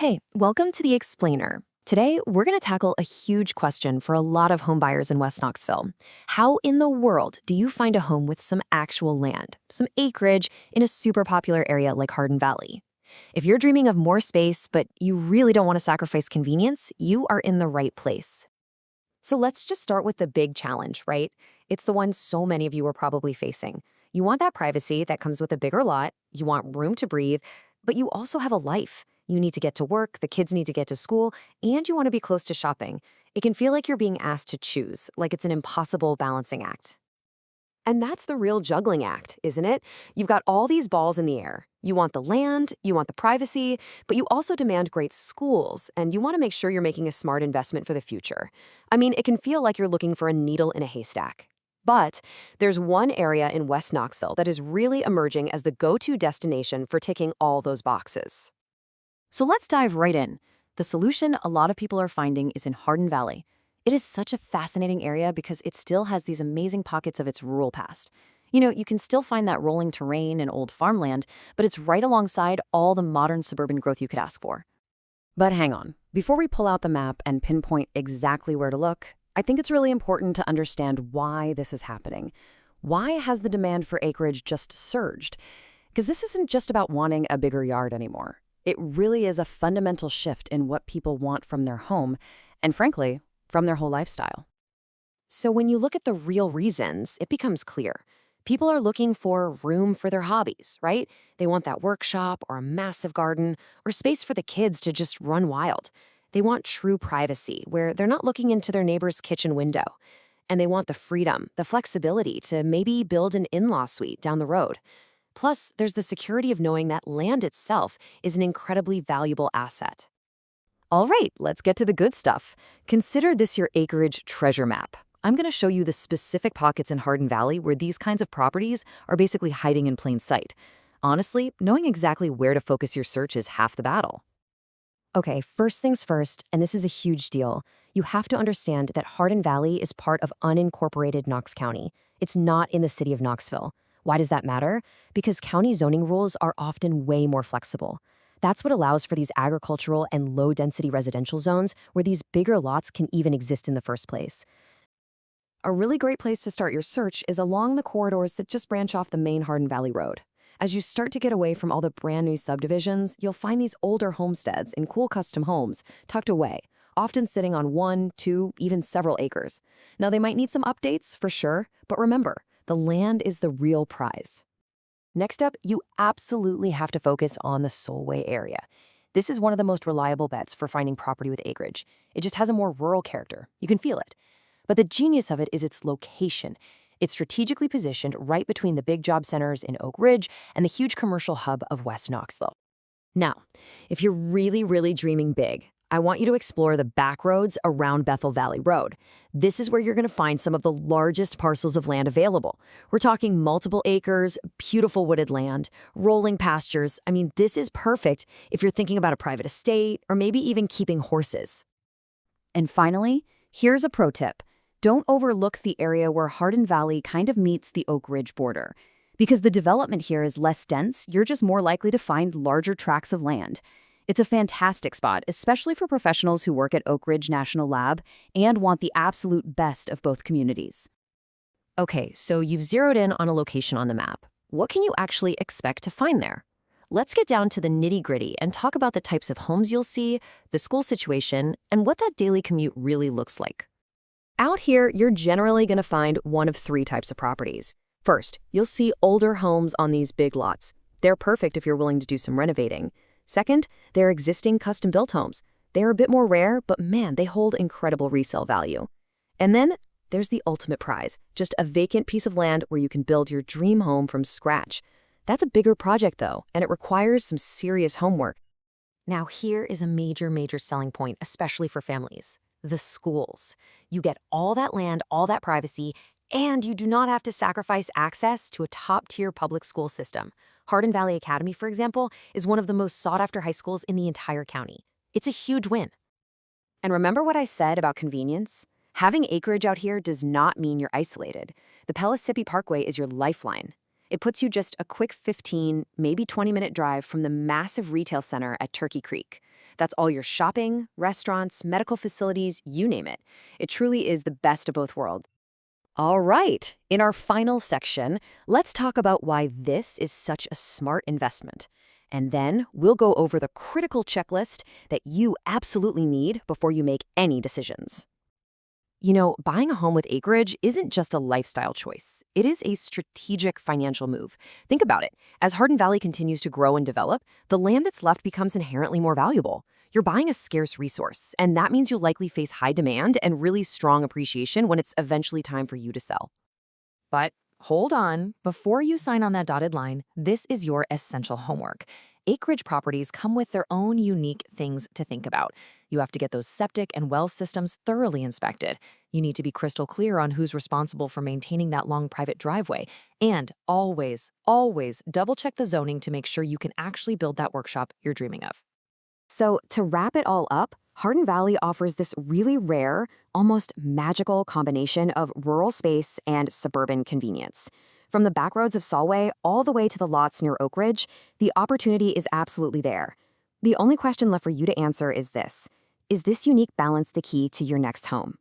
Hey, welcome to The Explainer. Today, we're going to tackle a huge question for a lot of home buyers in West Knoxville. How in the world do you find a home with some actual land, some acreage, in a super popular area like Hardin Valley? If you're dreaming of more space, but you really don't want to sacrifice convenience, you are in the right place. So let's just start with the big challenge, right? It's the one so many of you are probably facing. You want that privacy that comes with a bigger lot, you want room to breathe, but you also have a life. You need to get to work, the kids need to get to school, and you want to be close to shopping. It can feel like you're being asked to choose, like it's an impossible balancing act. And that's the real juggling act, isn't it? You've got all these balls in the air. You want the land, you want the privacy, but you also demand great schools, and you want to make sure you're making a smart investment for the future. I mean, it can feel like you're looking for a needle in a haystack. But there's one area in West Knoxville that is really emerging as the go-to destination for ticking all those boxes. So let's dive right in. The solution a lot of people are finding is in Hardin Valley. It is such a fascinating area because it still has these amazing pockets of its rural past. You can still find that rolling terrain and old farmland, but it's right alongside all the modern suburban growth you could ask for. But hang on, before we pull out the map and pinpoint exactly where to look, I think it's really important to understand why this is happening. Why has the demand for acreage just surged? Because this isn't just about wanting a bigger yard anymore. It really is a fundamental shift in what people want from their home, and frankly, from their whole lifestyle. So when you look at the real reasons, it becomes clear. People are looking for room for their hobbies, right? They want that workshop or a massive garden or space for the kids to just run wild. They want true privacy, where they're not looking into their neighbor's kitchen window. And they want the freedom, the flexibility to maybe build an in-law suite down the road. Plus, there's the security of knowing that land itself is an incredibly valuable asset. All right, let's get to the good stuff. Consider this your acreage treasure map. I'm going to show you the specific pockets in Hardin Valley where these kinds of properties are basically hiding in plain sight. Honestly, knowing exactly where to focus your search is half the battle. Okay, first things first, and this is a huge deal. You have to understand that Hardin Valley is part of unincorporated Knox County. It's not in the city of Knoxville. Why does that matter? Because county zoning rules are often way more flexible. That's what allows for these agricultural and low-density residential zones where these bigger lots can even exist in the first place. A really great place to start your search is along the corridors that just branch off the main Hardin Valley Road. As you start to get away from all the brand new subdivisions, you'll find these older homesteads in cool custom homes tucked away, often sitting on 1, 2, even several acres. Now, they might need some updates for sure, but remember, the land is the real prize. Next up, you absolutely have to focus on the Solway area. This is one of the most reliable bets for finding property with acreage. It just has a more rural character. You can feel it. But the genius of it is its location. It's strategically positioned right between the big job centers in Oak Ridge and the huge commercial hub of West Knoxville. Now, if you're really dreaming big, I want you to explore the back roads around Bethel Valley Road. This is where you're going to find some of the largest parcels of land available. We're talking multiple acres, beautiful wooded land, rolling pastures. I mean, this is perfect if you're thinking about a private estate or maybe even keeping horses. And finally, here's a pro tip. Don't overlook the area where Hardin Valley kind of meets the Oak Ridge border. Because the development here is less dense, you're just more likely to find larger tracts of land. It's a fantastic spot, especially for professionals who work at Oak Ridge National Lab and want the absolute best of both communities. Okay, so you've zeroed in on a location on the map. What can you actually expect to find there? Let's get down to the nitty-gritty and talk about the types of homes you'll see, the school situation, and what that daily commute really looks like. Out here, you're generally going to find one of 3 types of properties. First, you'll see older homes on these big lots. They're perfect if you're willing to do some renovating. Second, they're existing custom-built homes. They're a bit more rare, but man, they hold incredible resale value. And then there's the ultimate prize, just a vacant piece of land where you can build your dream home from scratch. That's a bigger project, though, and it requires some serious homework. Now, here is a major selling point, especially for families. The schools. You get all that land, all that privacy, and you do not have to sacrifice access to a top-tier public school system. Hardin Valley Academy, for example, is one of the most sought-after high schools in the entire county. It's a huge win. And remember what I said about convenience? Having acreage out here does not mean you're isolated. The Pellissippi Parkway is your lifeline. It puts you just a quick 15, maybe 20-minute drive from the massive retail center at Turkey Creek. That's all your shopping, restaurants, medical facilities, you name it. It truly is the best of both worlds. All right, in our final section, let's talk about why this is such a smart investment. And then we'll go over the critical checklist that you absolutely need before you make any decisions. You know, buying a home with Acreage isn't just a lifestyle choice. It is a strategic financial move. Think about it. As Hardin Valley continues to grow and develop, the land that's left becomes inherently more valuable. You're buying a scarce resource, and that means you'll likely face high demand and really strong appreciation when it's eventually time for you to sell. But hold on, before you sign on that dotted line, this is your essential homework. Acreage properties come with their own unique things to think about. You have to get those septic and well systems thoroughly inspected. You need to be crystal clear on who's responsible for maintaining that long private driveway. And always, always double check the zoning to make sure you can actually build that workshop you're dreaming of. So to wrap it all up, Hardin Valley offers this really rare, almost magical combination of rural space and suburban convenience. From the backroads of Solway all the way to the lots near Oak Ridge, the opportunity is absolutely there. The only question left for you to answer is this: is this unique balance the key to your next home?